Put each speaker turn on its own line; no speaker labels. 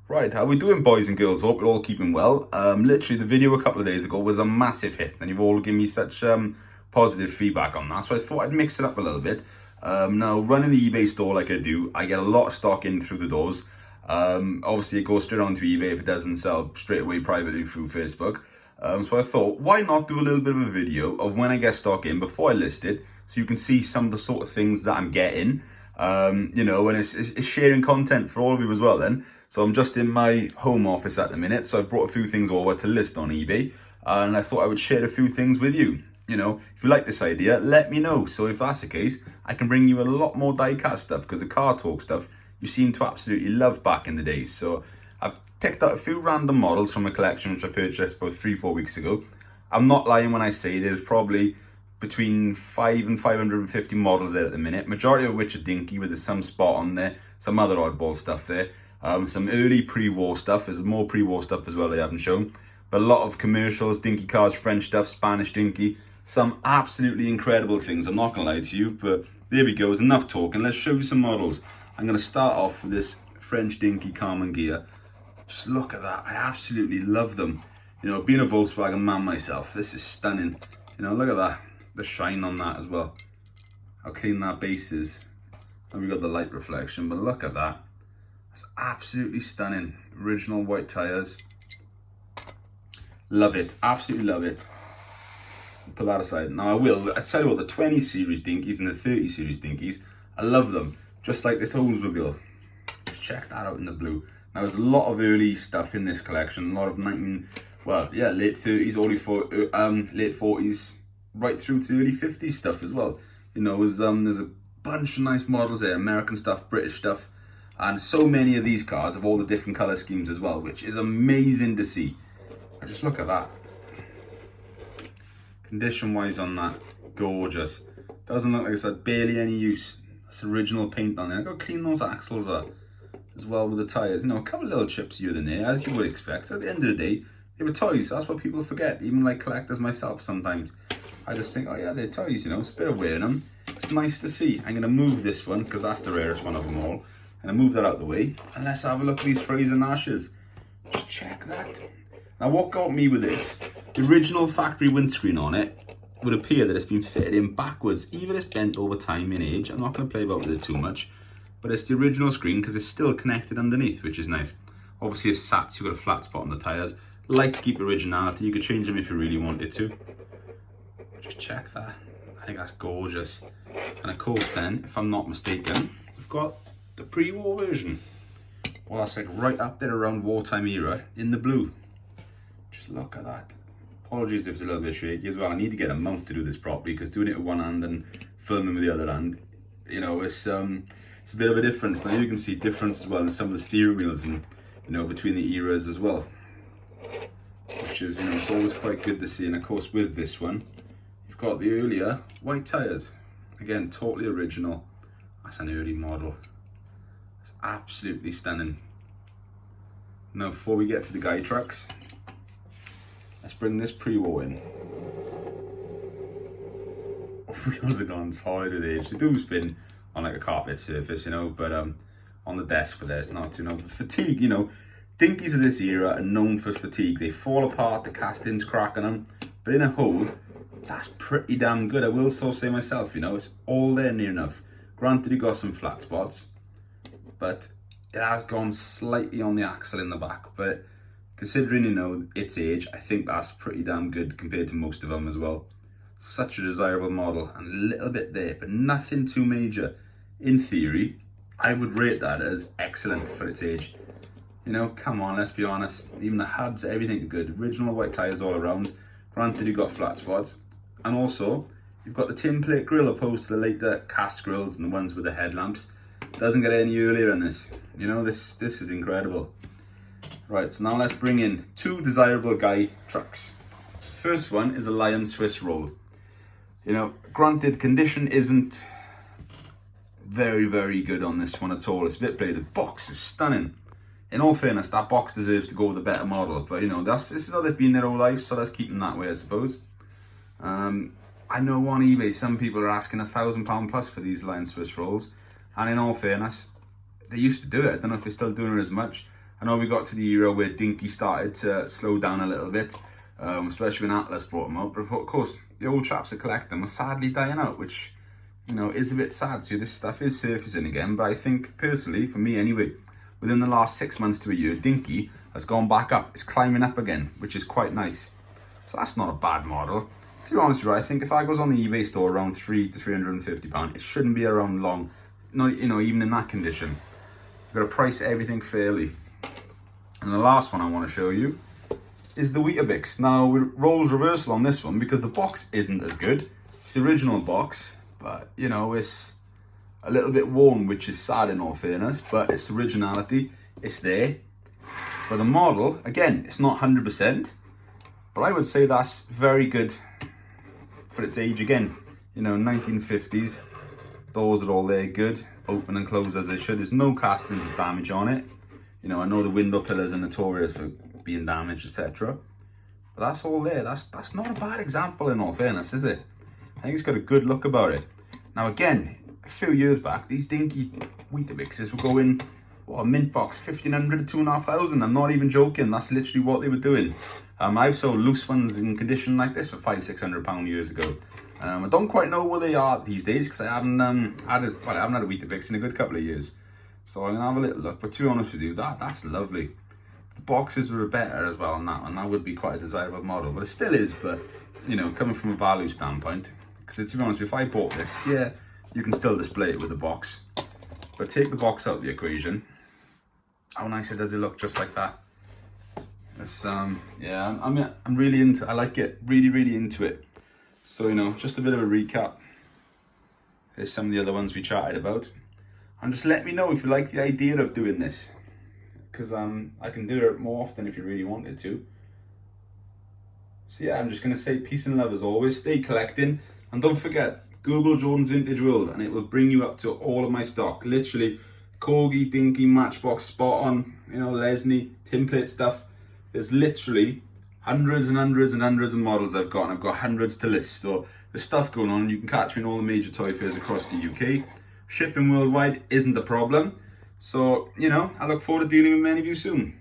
Right, how we doing, boys and girls? Hope you're all keeping well. Literally, the video a couple of days ago was a massive hit, and you've all given me such positive feedback on that, so I thought I'd mix it up a little bit. Now, running the eBay store like I do, I get a lot of stock in through the doors. Obviously, it goes straight onto eBay if it doesn't sell straight away privately through Facebook. So I thought, why not do a little bit of a video of when I get stock in before I list it, so you can see some of the sort of things that I'm getting. You know, and it's sharing content for all of you as well then. So I'm just in my home office at the minute, so I brought a few things over to list on eBay, and I thought I would share a few things with you. You know, if you like this idea, let me know. So if that's the case, I can bring you a lot more die-cast stuff, because the car talk stuff you seem to absolutely love back in the days. So I've picked out a few random models from a collection which I purchased about 3-4 weeks ago. I'm not lying when I say there's probably between 5 and 550 models there at the minute, majority of which are Dinky, with some spot on there, some other oddball stuff there. Some early pre-war stuff. There's more pre-war stuff as well they haven't shown. But a lot of commercials, Dinky cars, French stuff, Spanish Dinky. Some absolutely incredible things, I'm not going to lie to you. But there we go, it's enough talking. Let's show you some models. I'm going to start off with this French Dinky Carmen gear. Just look at that. I absolutely love them. You know, being a Volkswagen man myself, this is stunning. You know, look at that. The shine on that as well. How clean that base is. And we've got the light reflection, but look at that. It's absolutely stunning. Original white tyres. Love it. Absolutely love it. Put that aside. Now I tell you what, the 20 series Dinkies and the 30 series Dinkies, I love them. Just like this Oldsmobile. Just check that out in the blue. Now there's a lot of early stuff in this collection. A lot of late 30s, late 40s, right through to early 50s stuff as well. You know, there's a bunch of nice models there. American stuff, British stuff. And so many of these cars have all the different colour schemes as well, which is amazing to see. I just look at that. Condition wise on that, gorgeous. Doesn't look like it's had barely any use. That's original paint on there. I've got to clean those axles up as well with the tyres. You know, a couple of little chips here and there, as you would expect. So at the end of the day, they were toys. That's what people forget, even like collectors myself sometimes. I just think, oh yeah, they're toys, you know, it's a bit of wear in them. It's nice to see. I'm going to move this one, because that's the rarest one of them all. And I move that out of the way, and let's have a look at these Frazer Nashes. Just check that. Now what got me with this, the original factory windscreen on it would appear that it's been fitted in backwards, even if it's bent over time in age. I'm not going to play about with it too much, but it's the original screen because it's still connected underneath, which is nice. Obviously it's sat, so you've got a flat spot on the tyres. Like to keep originality, you could change them if you really wanted to. Just check that. I think that's gorgeous. And of course then, if I'm not mistaken, we've got the pre-war version. Well, that's like right up there around wartime era in the blue. Just look at that. Apologies if it's a little bit shaky as well. I need to get a mount to do this properly, because doing it with one hand and filming with the other hand, you know, it's a bit of a difference. Now you can see difference as well in some of the steering wheels and, you know, between the eras as well, which is, you know, it's always quite good to see. And of course with this one, you've got the earlier white tyres. Again, totally original. That's an early model. It's absolutely stunning. Now before we get to the guy trucks, let's bring this pre-war in. Wheels are gone tired with age. They do spin on like a carpet surface, you know, but on the desk, but there's not, you know, the fatigue, you know, Dinkies of this era are known for fatigue. They fall apart, the castings crack on them, but in a whole, that's pretty damn good. I will so say myself, you know, it's all there near enough. Granted, you got some flat spots, but it has gone slightly on the axle in the back, but considering, you know, its age, I think that's pretty damn good compared to most of them as well. Such a desirable model, and a little bit there, but nothing too major. In theory, I would rate that as excellent for its age. You know, come on, let's be honest. Even the hubs, everything are good. Original white tyres all around. Granted, you've got flat spots. And also, you've got the tin plate grille opposed to the later cast grills and the ones with the headlamps. Doesn't get any earlier in this. You know, this is incredible. Right, so now let's bring in two desirable guy trucks. First one is a Lion Swiss roll. You know, granted, condition isn't very, very good on this one at all. It's a bit played. The box is stunning. In all fairness, that box deserves to go with a better model. But, you know, this is how they've been their whole life, so let's keep them that way, I suppose. I know on eBay, some people are asking £1,000 plus for these Lion Swiss rolls. And in all fairness, they used to do it. I don't know if they're still doing it as much. I know we got to the era where Dinky started to slow down a little bit, especially when Atlas brought them out. But of course, the old chaps that collect them are sadly dying out, which, you know, is a bit sad. So this stuff is surfacing again. But I think, personally, for me anyway, within the last 6 months to a year, Dinky has gone back up. It's climbing up again, which is quite nice. So that's not a bad model. To be honest with you, I think if I goes on the eBay store around £300 to £350, it shouldn't be around long. Not, you know, even in that condition. You've got to price everything fairly. And the last one I want to show you is the Weetabix. Now, roles reversal on this one because the box isn't as good. It's the original box, but, you know, it's a little bit worn, which is sad in all fairness, but its originality, it's there. For the model, again, it's not 100%, but I would say that's very good for its age again. You know, 1950s, doors are all there, good, open and close as they should. There's no casting damage on it. You know, I know the window pillars are notorious for being damaged, etc. But that's all there. That's not a bad example in all fairness, is it? I think it's got a good look about it. Now again, a few years back, these Dinky Weetabixes were going, what, a mint box, 1,500 to 2,500. I'm not even joking. That's literally what they were doing. I've sold loose ones in condition like this for £500–600 years ago. I don't quite know where they are these days because I haven't had a Weetabix in a good couple of years. So I'm gonna have a little look. But to be honest with you, that's lovely. The boxes were better as well on that one. That would be quite a desirable model, but it still is. But you know, coming from a value standpoint, because to be honest, if I bought this, yeah, you can still display it with the box. But take the box out of the equation. How nice it does it look just like that. It's yeah, I'm really into. I like it, really into it. So you know, just a bit of a recap. Here's some of the other ones we chatted about, and just let me know if you like the idea of doing this, because I can do it more often if you really wanted to. So yeah, I'm just gonna say peace and love as always. Stay collecting, and don't forget, Google Jordan's Vintage World, and it will bring you up to all of my stock. Literally, Corgi, Dinky, Matchbox, Spot On, you know, Lesney, template stuff. There's literally hundreds and hundreds and hundreds of models I've got, and I've got hundreds to list. So there's stuff going on. You can catch me in all the major toy fairs across the UK. Shipping worldwide isn't a problem. So, you know, I look forward to dealing with many of you soon.